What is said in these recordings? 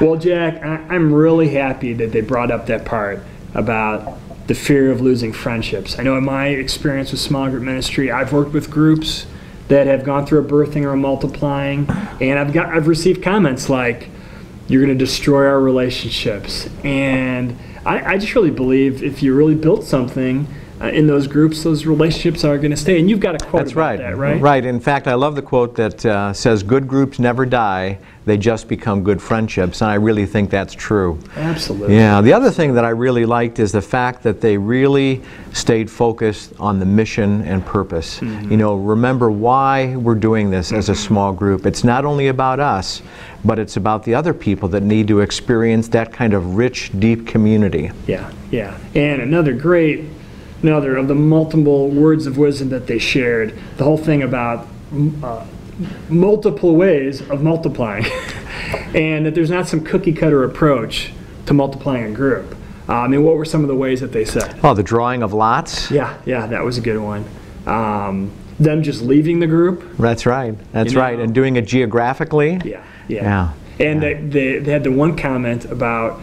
Well, Jack, I'm really happy that they brought up that part about the fear of losing friendships. I know in my experience with small group ministry, I've worked with groups that have gone through a birthing or a multiplying, and I've received comments like, "You're going to destroy our relationships." And I just really believe if you really built something in those groups, those relationships are going to stay. And you've got a quote That's about right. that, right? Right. In fact, I love the quote that says, "Good groups never die, they just become good friendships," and I really think that's true. Absolutely. Yeah. The other thing that I really liked is the fact that they really stayed focused on the mission and purpose. You know, remember why we're doing this as a small group. It's not only about us, but it's about the other people that need to experience that kind of rich, deep community. Yeah, yeah. And another of the multiple words of wisdom that they shared, the whole thing about multiple ways of multiplying, and that there's not some cookie cutter approach to multiplying a group. I mean, what were some of the ways that they said? Oh, the drawing of lots? Yeah, that was a good one. Them just leaving the group. That's right. That's right. And doing it geographically? Yeah. And they had the one comment about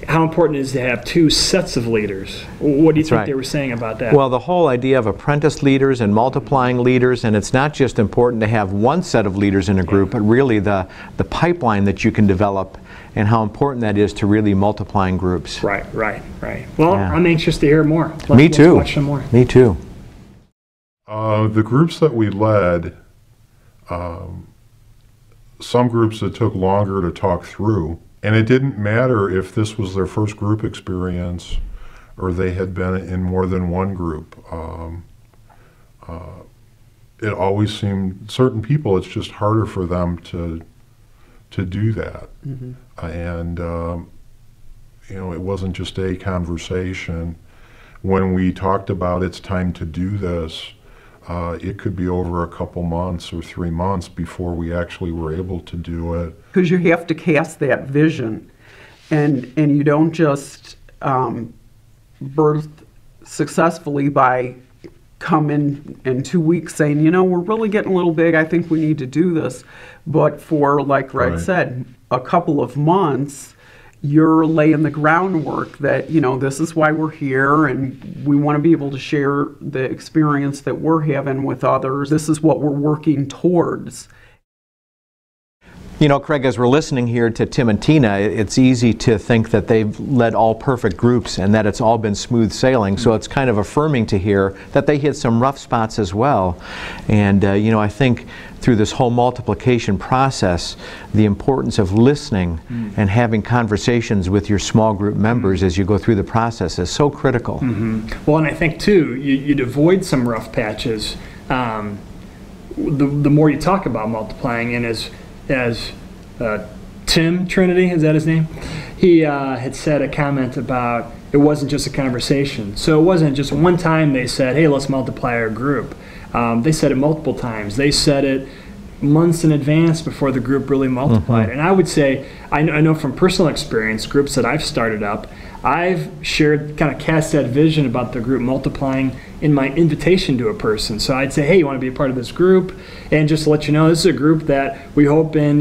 how important it is to have two sets of leaders. What do you think they were saying about that? Well, the whole idea of apprentice leaders and multiplying leaders, and it's not just important to have one set of leaders in a group, but really the pipeline that you can develop and how important that is to really multiplying groups. Right. Well, I'm anxious to hear more. Me too. Let's watch some more. Me too. The groups that we led, some groups it took longer to talk through. And it didn't matter if this was their first group experience or they had been in more than one group. It always seemed, certain people, it's just harder for them to do that. And, you know, it wasn't just a conversation. When we talked about it's time to do this, it could be over a couple months or 3 months before we actually were able to do it. Because you have to cast that vision, and you don't just birth successfully by coming in 2 weeks saying, you know, we're really getting a little big, I think we need to do this. But for, like Red said, a couple of months, you're laying the groundwork that, you know, this is why we're here, and we want to be able to share the experience that we're having with others. This is what we're working towards. You know, Craig, as we're listening here to Tim and Tina, it's easy to think that they've led all perfect groups and that it's all been smooth sailing. So it's kind of affirming to hear that they hit some rough spots as well. And, you know, I think through this whole multiplication process, the importance of listening and having conversations with your small group members as you go through the process is so critical. Well, and I think, too, you'd avoid some rough patches the more you talk about multiplying. And as Tim Trinity, is that his name? He had said a comment about it wasn't just a conversation. So it wasn't just one time they said, hey, let's multiply our group. They said it multiple times. They said it months in advance before the group really multiplied. And I would say, I know from personal experience, groups that I've started up, I've shared, kind of cast that vision about the group multiplying in my invitation to a person. So I'd say, hey, you want to be a part of this group? And just to let you know, this is a group that we hope in,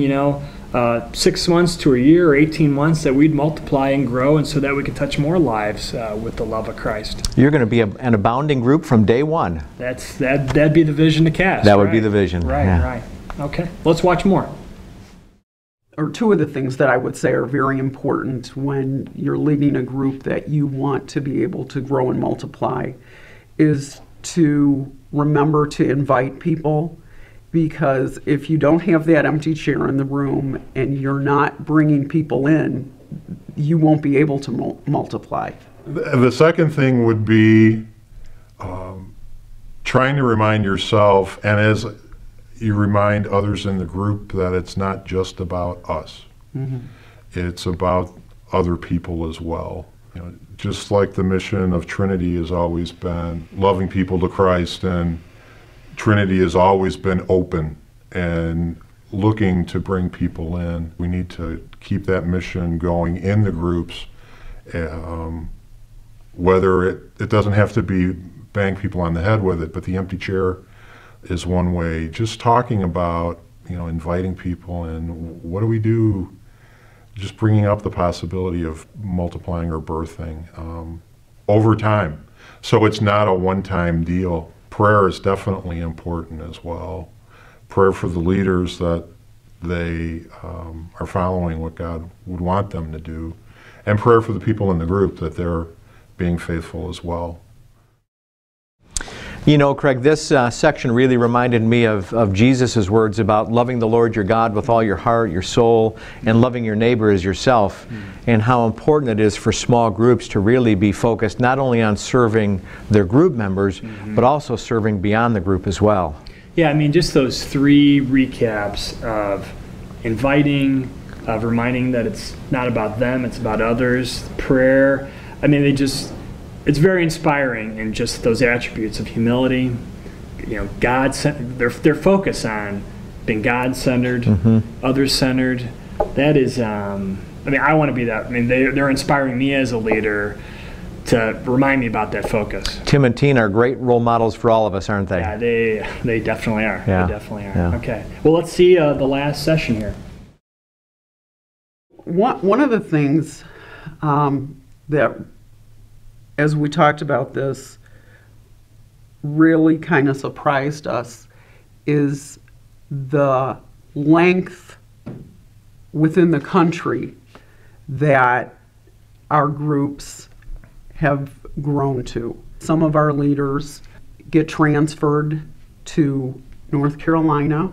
6 months to a year or 18 months that we'd multiply and grow, and so that we can touch more lives with the love of Christ. You're going to be an abounding group from day one. That'd be the vision to cast. That would be the vision. Right. Okay, let's watch more. Or two of the things that I would say are very important when you're leading a group that you want to be able to grow and multiply is to remember to invite people, because if you don't have that empty chair in the room and you're not bringing people in, you won't be able to multiply. The second thing would be trying to remind yourself, and as you remind others in the group, that it's not just about us. It's about other people as well. Just like the mission of Trinity has always been loving people to Christ, and Trinity has always been open and looking to bring people in. We need to keep that mission going in the groups, whether it doesn't have to be bang people on the head with it, but the empty chair is one way. Just talking about, inviting people, and what do we do just bringing up the possibility of multiplying or birthing over time. So it's not a one-time deal. Prayer is definitely important as well. Prayer for the leaders that they are following what God would want them to do, and prayer for the people in the group that they're being faithful as well. You know, Craig, this section really reminded me of Jesus' words about loving the Lord your God with all your heart, your soul, and loving your neighbor as yourself, and how important it is for small groups to really be focused not only on serving their group members, but also serving beyond the group as well. Yeah, I mean, just those 3 recaps of inviting, of reminding that it's not about them, it's about others, prayer. I mean, it's very inspiring in just those attributes of humility, you know, their focus on being God-centered, others-centered. That is, I mean, I want to be that. I mean, they're inspiring me as a leader to remind me about that focus. Tim and Tina are great role models for all of us, aren't they? Yeah, they definitely are. Yeah. They definitely are. Yeah. Okay. Well, let's see the last session here. One of the things that, as we talked about this, really kind of surprised us is the length within the country that our groups have grown to. Some of our leaders get transferred to North Carolina,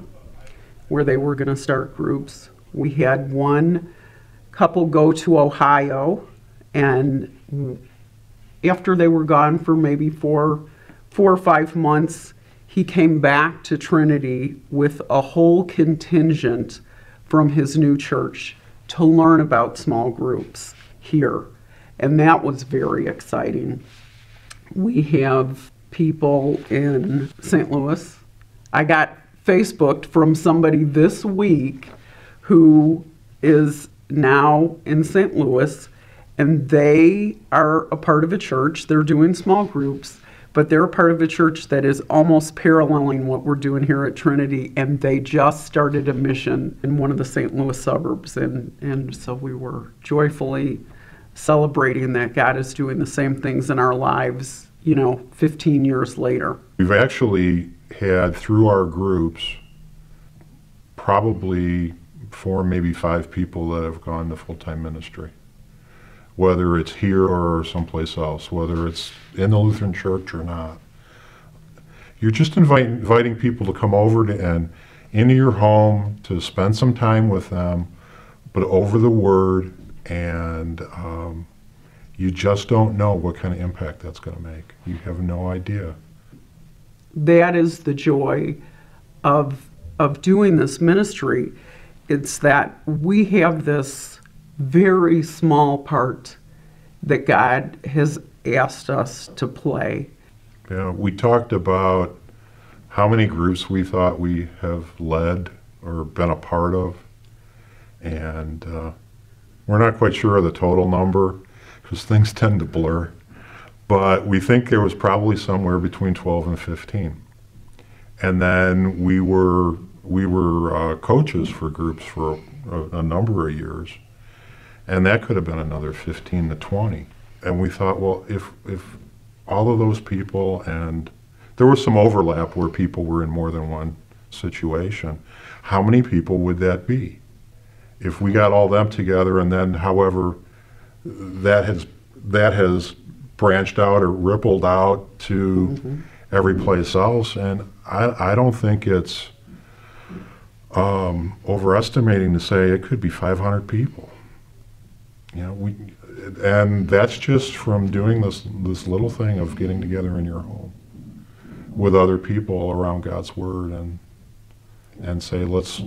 where they were going to start groups. We had one couple go to Ohio, and after they were gone for maybe four or 5 months, he came back to Trinity with a whole contingent from his new church to learn about small groups here. And that was very exciting. We have people in St. Louis. I got Facebooked from somebody this week who is now in St. Louis, and they are a part of a church. They're doing small groups, but they're a part of a church that is almost paralleling what we're doing here at Trinity, and they just started a mission in one of the St. Louis suburbs, and so we were joyfully celebrating that God is doing the same things in our lives, 15 years later. We've actually had, through our groups, probably 4, maybe 5 people that have gone to full-time ministry, whether it's here or someplace else, whether it's in the Lutheran Church or not. You're just inviting people to come over and into your home to spend some time with them, but over the Word, and you just don't know what kind of impact that's going to make. You have no idea. That is the joy of doing this ministry. It's that we have this very small part that God has asked us to play. Yeah, we talked about how many groups we thought we have led or been a part of, and we're not quite sure of the total number because things tend to blur, but we think there was probably somewhere between 12 and 15. And then we were coaches for groups for a number of years, and that could have been another 15 to 20. And we thought, well, if all of those people, and there was some overlap where people were in more than one situation, how many people would that be? If we got all them together, and then however that has branched out or rippled out to every place else, and I don't think it's overestimating to say it could be 500 people. And that's just from doing this little thing of getting together in your home with other people around God's Word and say let's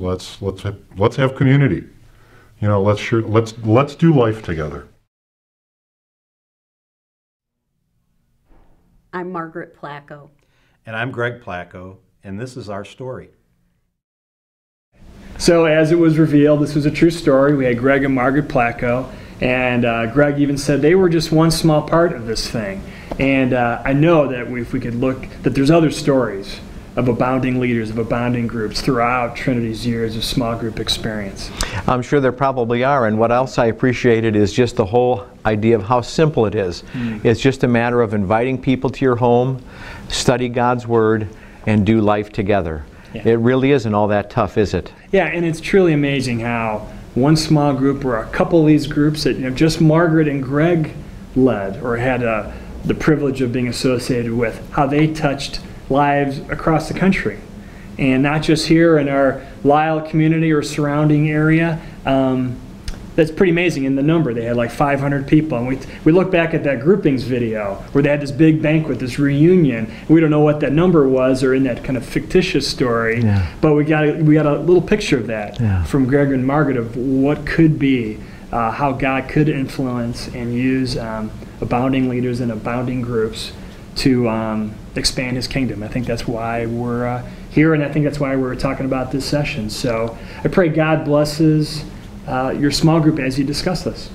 have community. Let's do life together. I'm Margaret Placco. And I'm Greg Placco, and this is our story. So as it was revealed, this was a true story. We had Greg and Margaret Placco, and Greg even said they were just one small part of this thing. And I know that if we could look, that there's other stories of abounding leaders, of abounding groups throughout Trinity's years of small group experience? I'm sure there probably are, and what else I appreciated is just the whole idea of how simple it is. It's just a matter of inviting people to your home, study God's Word, and do life together. Yeah. It really isn't all that tough, is it? Yeah, and it's truly amazing how one small group or a couple of these groups that just Margaret and Greg led or had the privilege of being associated with, how they touched lives across the country. And not just here in our Lisle community or surrounding area. That's pretty amazing in the number. They had like 500 people. And we look back at that groupings video where they had this big banquet, this reunion. We don't know what that number was or in that kind of fictitious story. Yeah. But we got a little picture of that from Greg and Margaret of what could be, how God could influence and use abounding leaders and abounding groups to expand His kingdom. I think that's why we're here, and I think that's why we're talking about this session. So I pray God blesses your small group as you discuss this.